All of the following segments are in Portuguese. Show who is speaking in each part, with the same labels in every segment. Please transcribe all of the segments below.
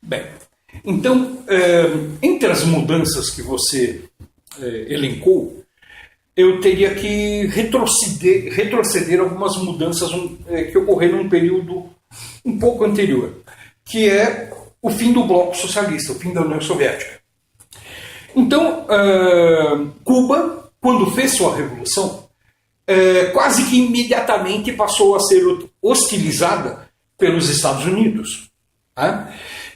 Speaker 1: Bem, então, entre as mudanças que você elencou, eu teria que retroceder algumas mudanças que ocorreram num período um pouco anterior, que é o fim do bloco socialista, o fim da União Soviética. Então, Cuba, quando fez sua revolução, quase que imediatamente passou a ser hostilizada pelos Estados Unidos.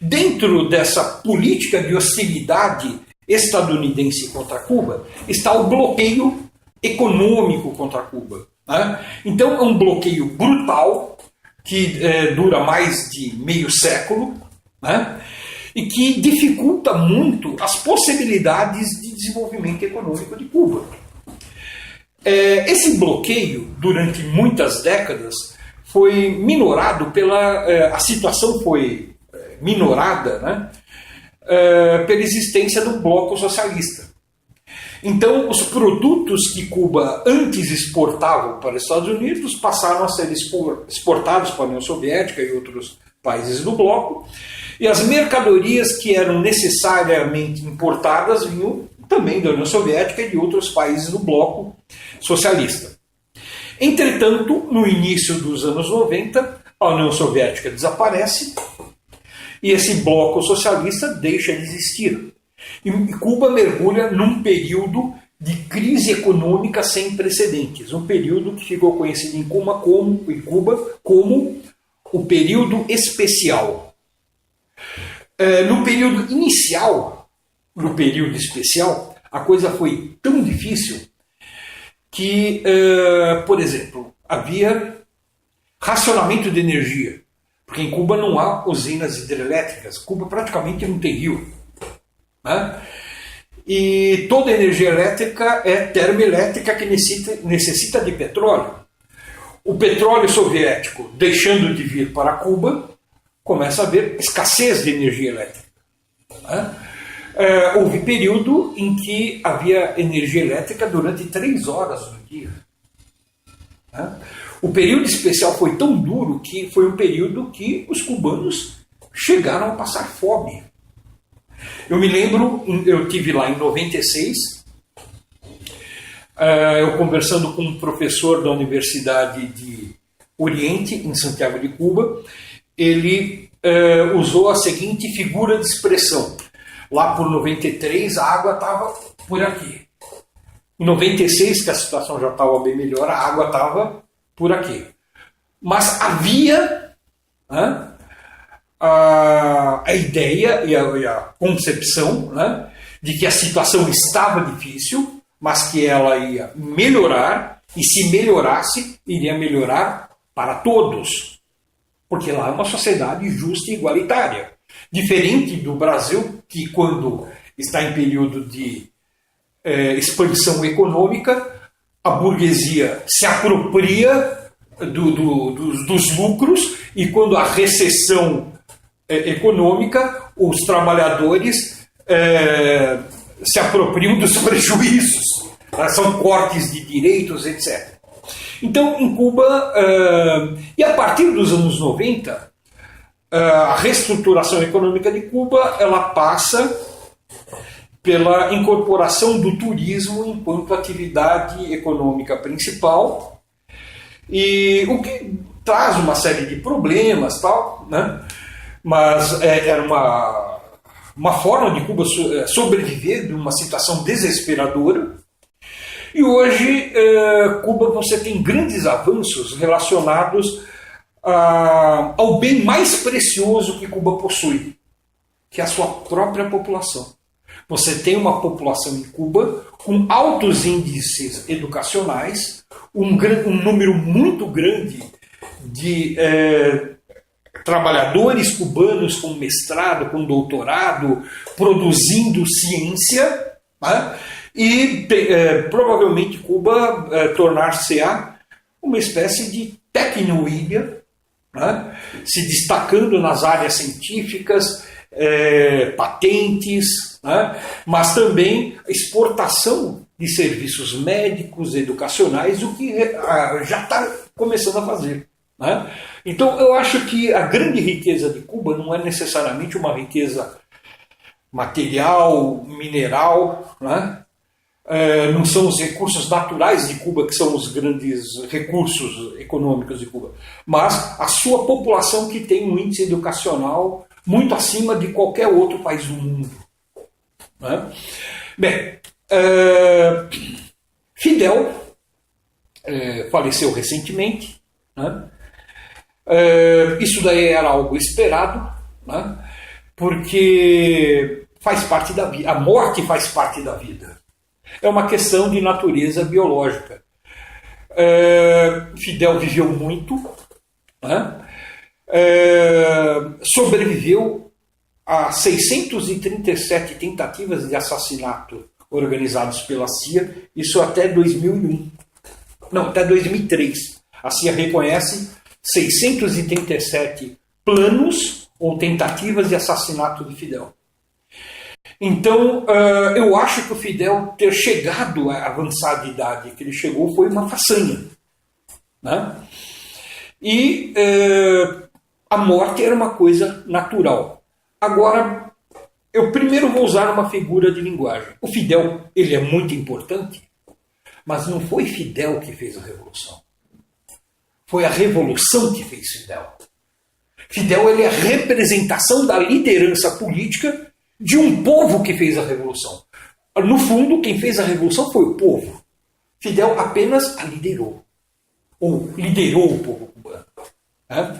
Speaker 1: Dentro dessa política de hostilidade estadunidense contra Cuba está o bloqueio econômico contra Cuba. Então é um bloqueio brutal que dura mais de meio século, e que dificulta muito as possibilidades de desenvolvimento econômico de Cuba. Esse bloqueio, durante muitas décadas, foi minorado a situação foi minorada, pela existência do bloco socialista. Então, os produtos que Cuba antes exportava para os Estados Unidos passaram a ser exportados para a União Soviética e outros países do bloco, e as mercadorias que eram necessariamente importadas vinham também da União Soviética e de outros países do bloco socialista. Entretanto, no início dos anos 90, a União Soviética desaparece e esse bloco socialista deixa de existir. E Cuba mergulha num período de crise econômica sem precedentes, um período que ficou conhecido em Cuba como o período especial. No período inicial, no período especial, a coisa foi tão difícil que, por exemplo, havia racionamento de energia, porque em Cuba não há usinas hidrelétricas, Cuba praticamente não tem rio. E toda energia elétrica é termoelétrica que necessita de petróleo. O petróleo soviético deixando de vir para Cuba, começa a haver escassez de energia elétrica. Houve período em que havia energia elétrica durante 3 horas no dia. O período especial foi tão duro que foi um período que os cubanos chegaram a passar fome. Eu me lembro, eu estive lá em 96, eu conversando com um professor da Universidade de Oriente, em Santiago de Cuba, ele usou a seguinte figura de expressão. Lá por 93 a água estava por aqui. Em 96, que a situação já estava bem melhor, a água estava por aqui. Mas havia a ideia e a concepção de que a situação estava difícil, mas que ela ia melhorar, e se melhorasse, iria melhorar para todos. Porque lá é uma sociedade justa e igualitária. Diferente do Brasil, que quando está em período de expansão econômica, a burguesia se apropria dos lucros, e quando há recessão econômica, os trabalhadores se apropriam dos prejuízos. São cortes de direitos, etc. Então, em Cuba, e a partir dos anos 90, a reestruturação econômica de Cuba ela passa pela incorporação do turismo enquanto atividade econômica principal, e o que traz uma série de problemas, tal, mas era uma forma de Cuba sobreviver de uma situação desesperadora. E hoje, Cuba, você tem grandes avanços relacionados ao bem mais precioso que Cuba possui, que é a sua própria população. Você tem uma população em Cuba com altos índices educacionais, um número muito grande de trabalhadores cubanos com mestrado, com doutorado, produzindo ciência, e provavelmente Cuba tornar-se-á uma espécie de tecnoília, se destacando nas áreas científicas, patentes, mas também exportação de serviços médicos, educacionais, o que já está começando a fazer. Né? Então eu acho que a grande riqueza de Cuba não é necessariamente uma riqueza material, mineral, né? Não são os recursos naturais de Cuba que são os grandes recursos econômicos de Cuba, mas a sua população que tem um índice educacional muito acima de qualquer outro país do mundo. Né? Bem, Fidel faleceu recentemente, né? Isso daí era algo esperado, né? Porque faz parte da vida, a morte faz parte da vida. É uma questão de natureza biológica. Fidel viveu muito, né? Sobreviveu a 637 tentativas de assassinato organizados pela CIA, isso até 2001. Não, até 2003. A CIA reconhece 637 planos ou tentativas de assassinato de Fidel. Então, eu acho que o Fidel ter chegado à avançada idade que ele chegou foi uma façanha. Né? E a morte era uma coisa natural. Agora, eu primeiro vou usar uma figura de linguagem. O Fidel, ele é muito importante, mas não foi Fidel que fez a Revolução. Foi a Revolução que fez Fidel. Fidel ele é a representação da liderança política de um povo que fez a Revolução. No fundo, quem fez a Revolução foi o povo. Fidel apenas a liderou. Ou liderou o povo cubano. Né?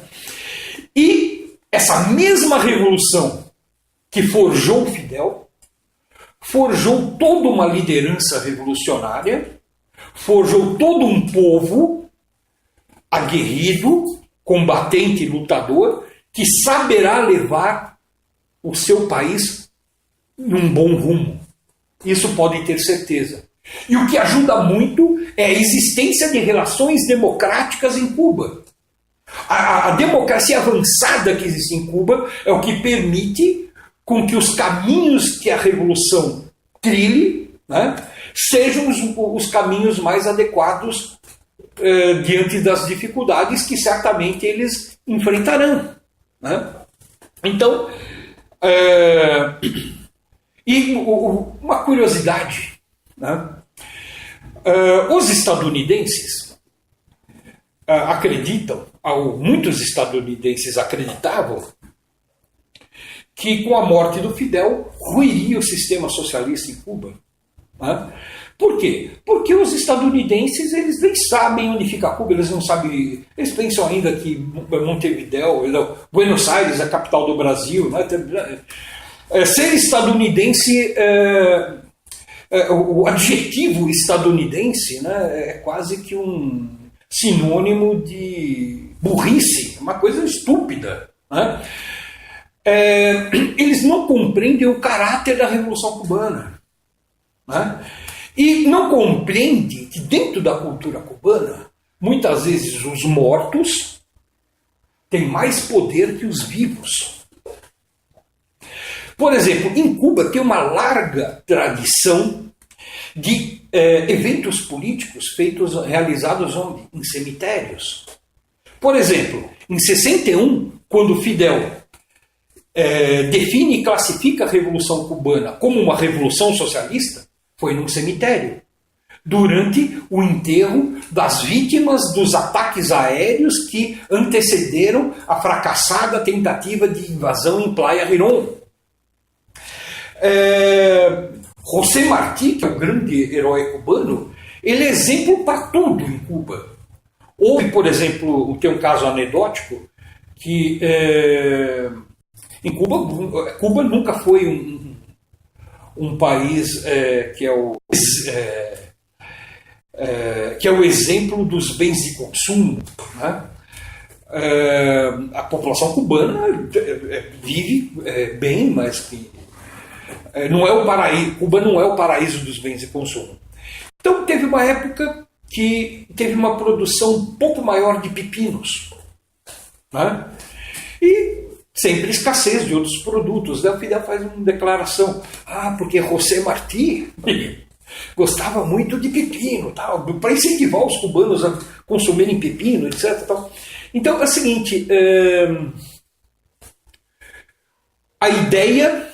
Speaker 1: E essa mesma Revolução que forjou Fidel, forjou toda uma liderança revolucionária, forjou todo um povo aguerrido, combatente e lutador, que saberá levar o seu país num bom rumo. Isso podem ter certeza. E o que ajuda muito é a existência de relações democráticas em Cuba. A democracia avançada que existe em Cuba é o que permite com que os caminhos que a Revolução trilhe, né, sejam os caminhos mais adequados diante das dificuldades que certamente eles enfrentarão. Né? Então, e uma curiosidade, né? Os estadunidenses acreditam, muitos estadunidenses acreditavam, que com a morte do Fidel ruiria o sistema socialista em Cuba. Né? Por quê? Porque os estadunidenses eles nem sabem onde fica Cuba, eles não sabem, eles pensam ainda que Montevidéu, Buenos Aires é a capital do Brasil. Né? Ser estadunidense, o adjetivo estadunidense, né, é quase que um sinônimo de burrice, uma coisa estúpida. Né? Eles não compreendem o caráter da Revolução Cubana. Né? E não compreendem que dentro da cultura cubana, muitas vezes os mortos têm mais poder que os vivos. Por exemplo, em Cuba tem uma larga tradição de eventos políticos realizados onde? Em cemitérios. Por exemplo, em 61, quando Fidel define e classifica a Revolução Cubana como uma revolução socialista, foi num cemitério, durante o enterro das vítimas dos ataques aéreos que antecederam a fracassada tentativa de invasão em Playa Girón. José Martí, que é o grande herói cubano, ele é exemplo para tudo em Cuba. Houve, por exemplo, tem um caso anedótico, que em Cuba nunca foi um país que é o exemplo dos bens de consumo. Né? A população cubana vive bem, mas que não é o paraíso. Cuba não é o paraíso dos bens de consumo. Então teve uma época que teve uma produção um pouco maior de pepinos. Né? E sempre escassez de outros produtos. Daí o Fidel faz uma declaração. Porque José Martí Gostava muito de pepino, para incentivar os cubanos a consumirem pepino, etc. Tal. Então é o seguinte, a ideia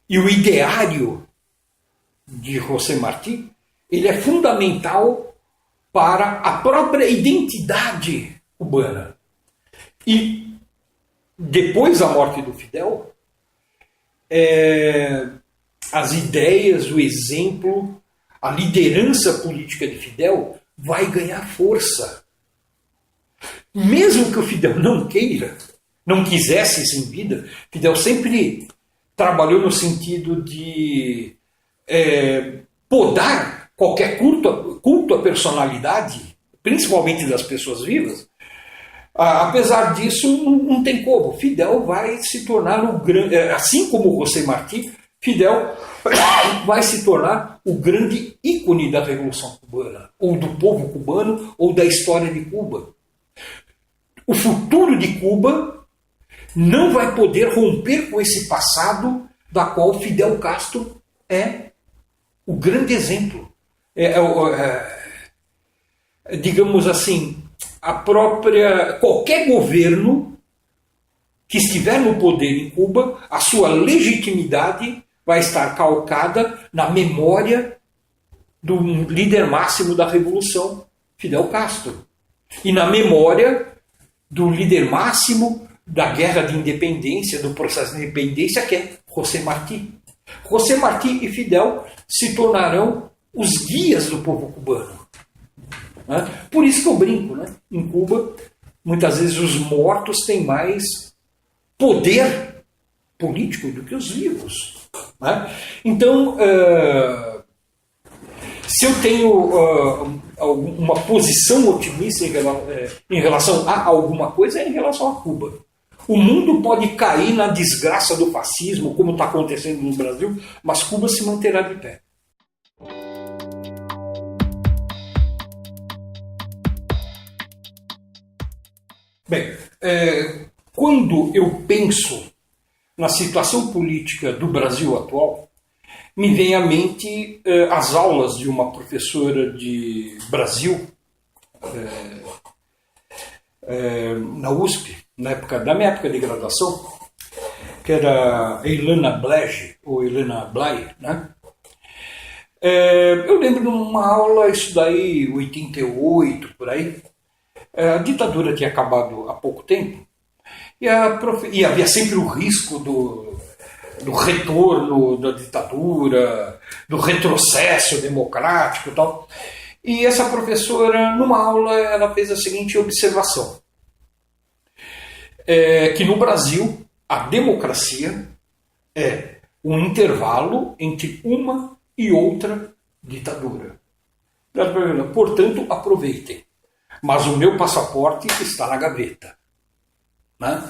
Speaker 1: e o ideário de José Martí, ele é fundamental para a própria identidade cubana. E depois da morte do Fidel, as ideias, o exemplo, a liderança política de Fidel vai ganhar força. Mesmo que o Fidel não queira, não quisesse isso em vida, Fidel sempre trabalhou no sentido de podar qualquer culto à personalidade, principalmente das pessoas vivas. Apesar disso, não tem como. Fidel vai se tornar o grande, assim como José Martí, Fidel vai se tornar o grande ícone da Revolução Cubana, ou do povo cubano, ou da história de Cuba. O futuro de Cuba não vai poder romper com esse passado da qual Fidel Castro é o grande exemplo. Digamos assim, qualquer governo que estiver no poder em Cuba, a sua legitimidade vai estar calcada na memória do líder máximo da Revolução, Fidel Castro, e na memória do líder máximo da guerra de independência, do processo de independência, que é José Martí. José Martí e Fidel se tornarão os guias do povo cubano. Por isso que eu brinco, né? Em Cuba, muitas vezes os mortos têm mais poder político do que os vivos. Então, se eu tenho uma posição otimista em relação a alguma coisa, é em relação a Cuba. O mundo pode cair na desgraça do fascismo, como está acontecendo no Brasil, mas Cuba se manterá de pé. Bem, quando eu penso na situação política do Brasil atual, me vem à mente as aulas de uma professora de Brasil na USP, na minha época de graduação, que era Helena Blege, ou Helena Blay, né? Eu lembro de uma aula, isso daí, 88, por aí. A ditadura tinha acabado há pouco tempo, e havia sempre o risco do retorno da ditadura, do retrocesso democrático e tal. E essa professora, numa aula, ela fez a seguinte observação, que no Brasil a democracia é um intervalo entre uma e outra ditadura. Portanto, aproveitem. Mas o meu passaporte está na gaveta. Né?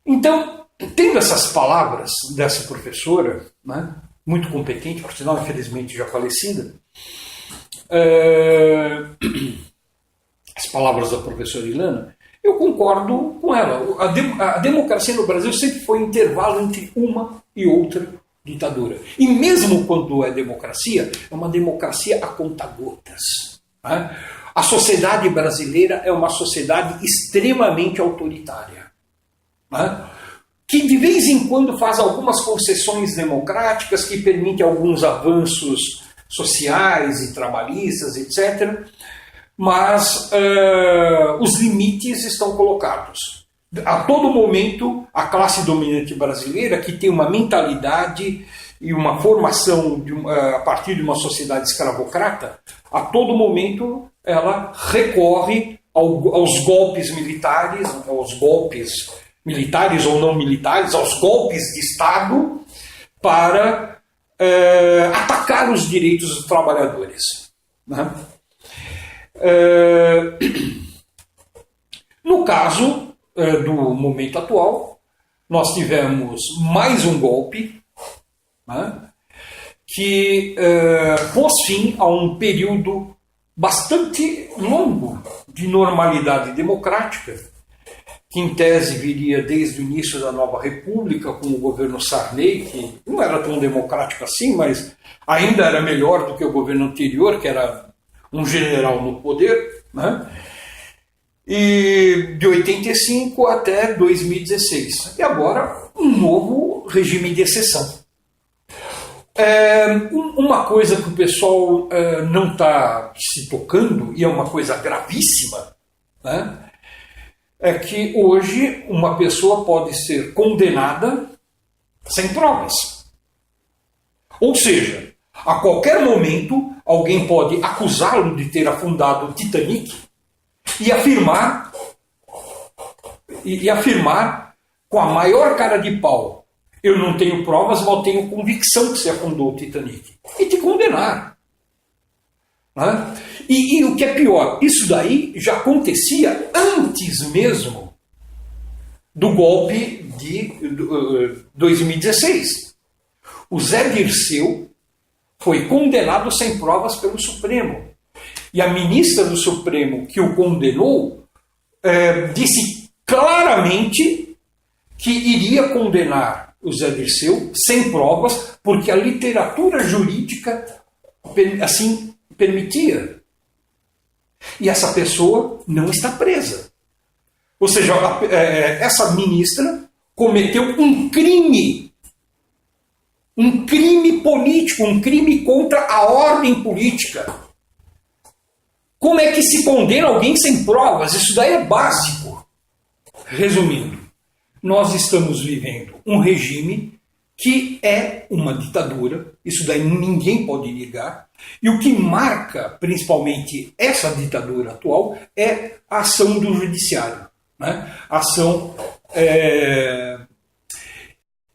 Speaker 1: Então, tendo essas palavras dessa professora, né, muito competente, por sinal, infelizmente já falecida, as palavras da professora Ilana, eu concordo com ela. A democracia no Brasil sempre foi um intervalo entre uma e outra ditadura. E mesmo quando é democracia, é uma democracia a conta-gotas. Né? A sociedade brasileira é uma sociedade extremamente autoritária, né? Que de vez em quando faz algumas concessões democráticas que permitem alguns avanços sociais e trabalhistas, etc. Mas os limites estão colocados. A todo momento, a classe dominante brasileira, que tem uma mentalidade e uma formação a partir de uma sociedade escravocrata, a todo momento ela recorre aos golpes militares, aos golpes militares ou não militares, aos golpes de Estado, para atacar os direitos dos trabalhadores. Né? No caso do momento atual, nós tivemos mais um golpe, né, que pôs fim a um período bastante longo de normalidade democrática, que em tese viria desde o início da nova república, com o governo Sarney, que não era tão democrático assim, mas Ainda era melhor do que o governo anterior, que era um general no poder, né? E de 85 até 2016. E agora um novo regime de exceção. Uma coisa que o pessoal não está se tocando, e é uma coisa gravíssima, né? É que hoje uma pessoa pode ser condenada sem provas. Ou seja, a qualquer momento alguém pode acusá-lo de ter afundado o Titanic e afirmar com a maior cara de pau: eu não tenho provas, mas tenho convicção que você afundou o Titanic. E te condenar. Né? E o que é pior, isso daí já acontecia antes mesmo do golpe de 2016. O Zé Dirceu foi condenado sem provas pelo Supremo. E a ministra do Supremo que o condenou disse claramente que iria condenar o Zé Dirceu sem provas, porque a literatura jurídica assim permitia. E essa pessoa não está presa. Ou seja, essa ministra cometeu um crime político, um crime contra a ordem política. Como é que se condena alguém sem provas? Isso daí é básico. Resumindo, nós estamos vivendo um regime que é uma ditadura, isso daí ninguém pode negar, e o que marca principalmente essa ditadura atual é a ação do judiciário, né? A ação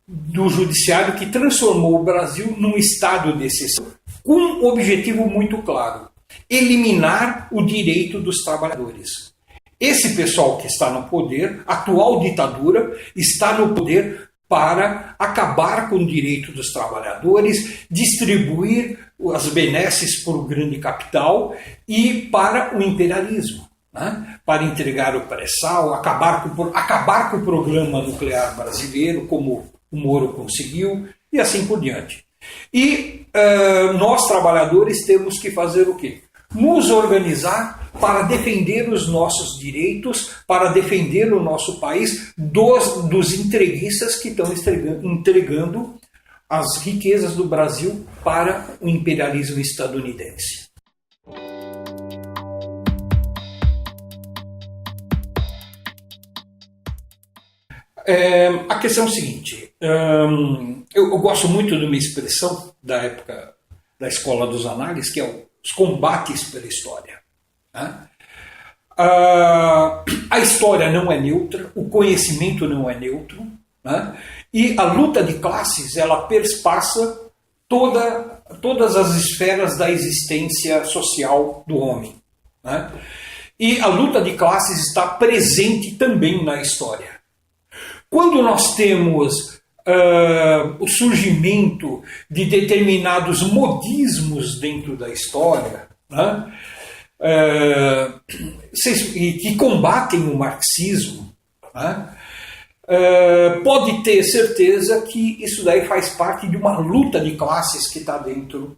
Speaker 1: do judiciário que transformou o Brasil num estado de exceção, com um objetivo muito claro: eliminar o direito dos trabalhadores. Esse pessoal que está no poder, a atual ditadura, está no poder para acabar com o direito dos trabalhadores, distribuir as benesses para o grande capital e para o imperialismo, né? Para entregar o pré-sal, acabar com o programa nuclear brasileiro, como o Moro conseguiu, e assim por diante. E nós, trabalhadores, temos que fazer o quê? Nos organizar para defender os nossos direitos, para defender o nosso país dos entreguistas que estão entregando as riquezas do Brasil para o imperialismo estadunidense. A questão é o seguinte: eu gosto muito de uma expressão da época da Escola dos Análises, que é os combates pela história. Né? A história não é neutra, o conhecimento não é neutro, né? E a luta de classes ela perspassa todas as esferas da existência social do homem. Né? E a luta de classes está presente também na história. Quando nós temos o surgimento de determinados modismos dentro da história, né? Que combatem o marxismo, né? Pode ter certeza que isso daí faz parte de uma luta de classes que está dentro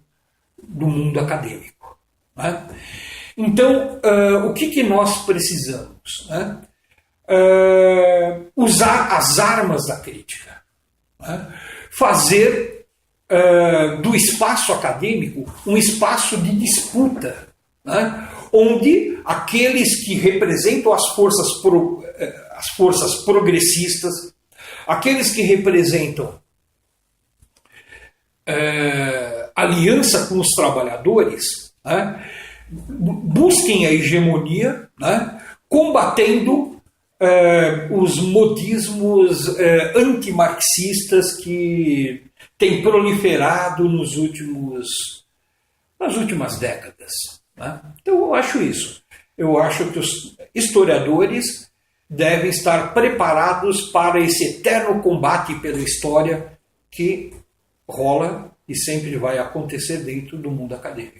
Speaker 1: do mundo acadêmico. Né? Então, o que nós precisamos? Né? Usar as armas da crítica. Né? Fazer do espaço acadêmico um espaço de disputa, né? Onde aqueles que representam as forças progressistas, aqueles que representam aliança com os trabalhadores, né? Busquem a hegemonia, né? Combatendo os modismos antimarxistas que têm proliferado nas últimas décadas. Né? Então eu acho isso. Eu acho que os historiadores devem estar preparados para esse eterno combate pela história que rola e sempre vai acontecer dentro do mundo acadêmico.